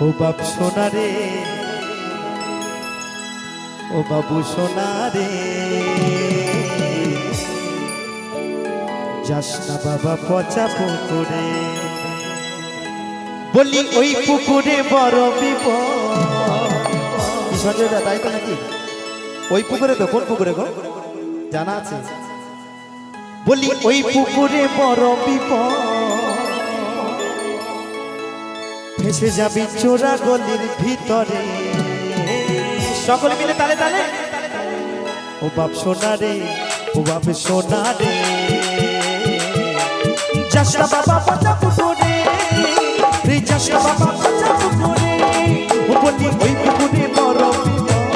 ও বাপ সোনা রে, ও বাবু সোনা রে, যাস না বাবা পচা পুকুরে, বলি ওই পুকুরে বড় বিপদ। সঞ্জয় দা তাই তো নাকি? ওই পুকুরে তো, কোন পুকুরে গো জানা আছে? বলি ওই পুকুরে বড় বিপদ, ফেসে যাবি চোরা গলির ভিতরে। সকলে মিলে তালে তালে, ও বাপ সোনা রে, ও বাপ সোনা রে, যাস না বাবা পচা পুকুরে, যাস না বাবা পচা পুকুরে, ও বলি ওই পুকুরে বড় বিপদ,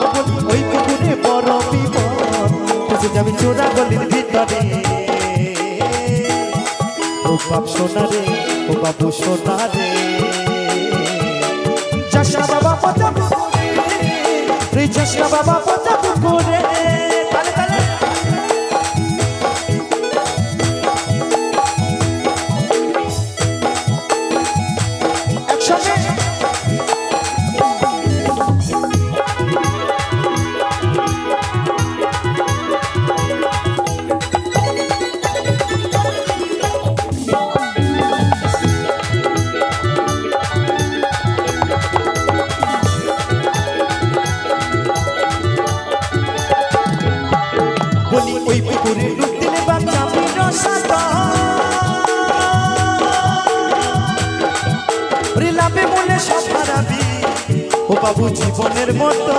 ও বলি ওই পুকুরে বড় বিপদ, ফেসে যাবি চোরা গলির ভিতরে। ও বাপ সোনা রে, ও বাবু সোনা রে, যাস না বাবা পচা পুকুরে, যাস না বাবা পচা পুকুরে। তালে তালে একসঙ্গে বলি ওই পুকুরে ডুব দিলে বাপ যাবি রসাতা, লাভে বলে সব হারাবি ও বাবু জীবনের মতো।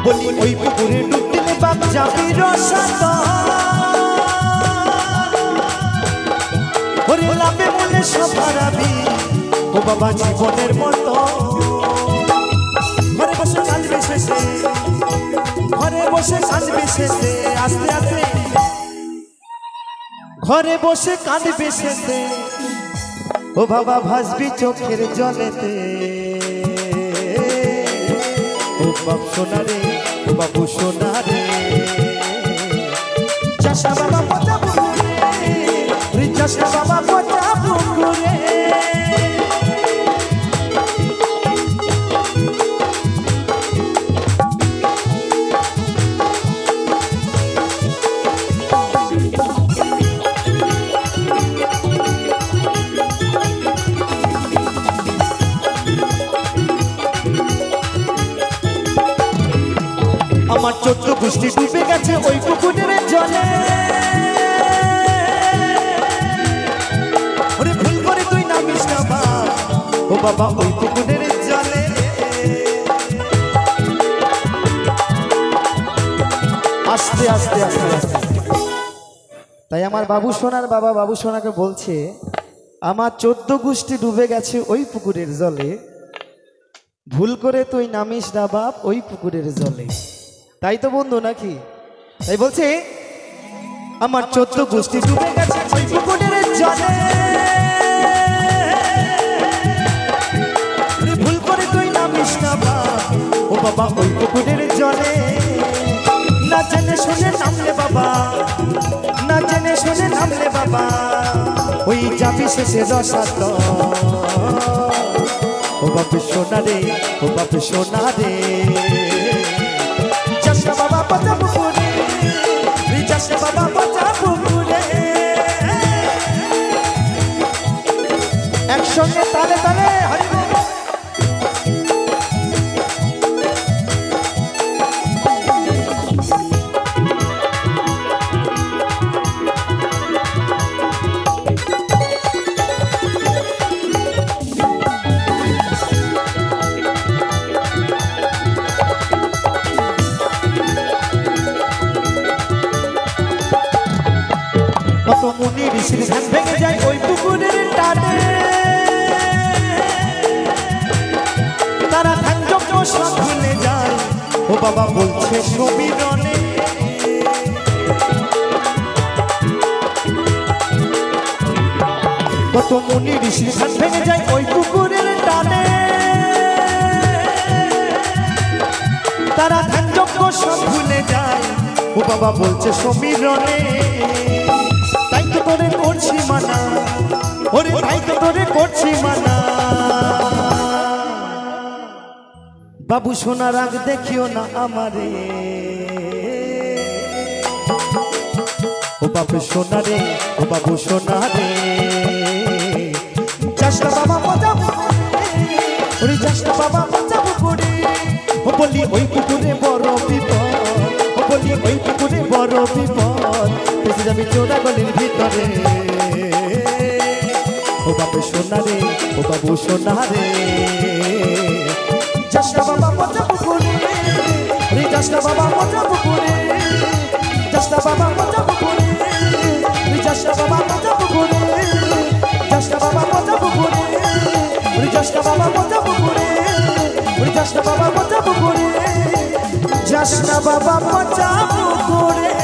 বলি ওই পুকুরে ডুব দিলে বাপ যাবি রসাতা, লাভে বলে সব হারাবি ও বাবা জীবনের মতো। ঘরে বসে কাঁদবে শেষে, ঘরে বসে কাঁদবে শেষে, আস্তে আস্তে ঘরে বসে কাঁদবে শেষে, ও বাবা ভাসবি চোখের জলেতে। ও বাপ সোনা রে, ও বাবু সোনা রে, যাস না বাবা পচা পুকুরে, যাস না বাবা পচা পুকুরে। আমার 14 গোষ্ঠী ডুবে গেছে ওই পুকুরের জলে, ওরে ভুল করে তুই নামিস না বাপ, ও বাবা ওই পুকুরের জলে। আস্তে আস্তে আস্তে আস্তে, তাই আমার বাবু সোনার বাবা বাবু সোনাকে বলছে, আমার 14 গোষ্ঠী ডুবে গেছে ওই পুকুরের জলে, ভুল করে তুই নামিস না বাপ ওই পুকুরের জলে। তাই তো বন্ধু নাকি? তাই বলছে আমার 14 গোষ্ঠী ডুবে গেছে ওই পুকুরের জলে, ভুল করে তুই নামিস না বাপ ও বাবা ওই পুকুরের জলে। না জেনে শুনে নামলে বাবা, না জেনে শুনে নামলে বাবা, ওই যাবি শেষে রসাত। ও বাপ সোনা রে, ও বাপ সোনা রে, যাস না বাবা পচা পুকুরে, যাস না বাবা পচা পুকুরে। একসঙ্গে তালে তালে হরি বল। কত মুনি ঋষির ধ্যান ভেঙে যায় ওই পুকুরের টানে, তারা ধ্যান যজ্ঞ সব ভুলে যায় ও বাবা বলছে সমীরণে। কত মুনি ঋষির ধ্যান ভেঙে যায় ওই পুকুরের টানে, তারা ধ্যান যজ্ঞ সব ভুলে যায় ও বাবা বলছে সমীরণে। তোরে করছি মানা, ওরে তাই তো তোরে করছি মানা। বাবু সোনা রাগ দেখিও না আমারে, ও বাবু সোনা রে, ও বাবু সোনা রে। যাসনা বাবা মজা ওরে যাসনা বাবা মজা পুকুরে, ও বলি ওই পুকুরে বড় বিপদ, ও বলি ওই পুকুরে বড় বিপদ, বেঁচে যাবি চোরা গলির ভিতরে। ও বাবু সোনা রে, ও বাবু সোনা রে। যাসনা বাবা মজা পুকুরে, ওরে যাসনা বাবা মজা পুকুরে, যাসনা বাবা মজা পুকুরে, ওরে যাসনা বাবা মজা পুকুরে, যাসনা বাবা মজা পুকুরে, ওরে যাসনা বাবা মজা পুকুরে, ওরে যাসনা বাবা মজা পুকুরে, যাসনা বাবা মজা পুকুরে।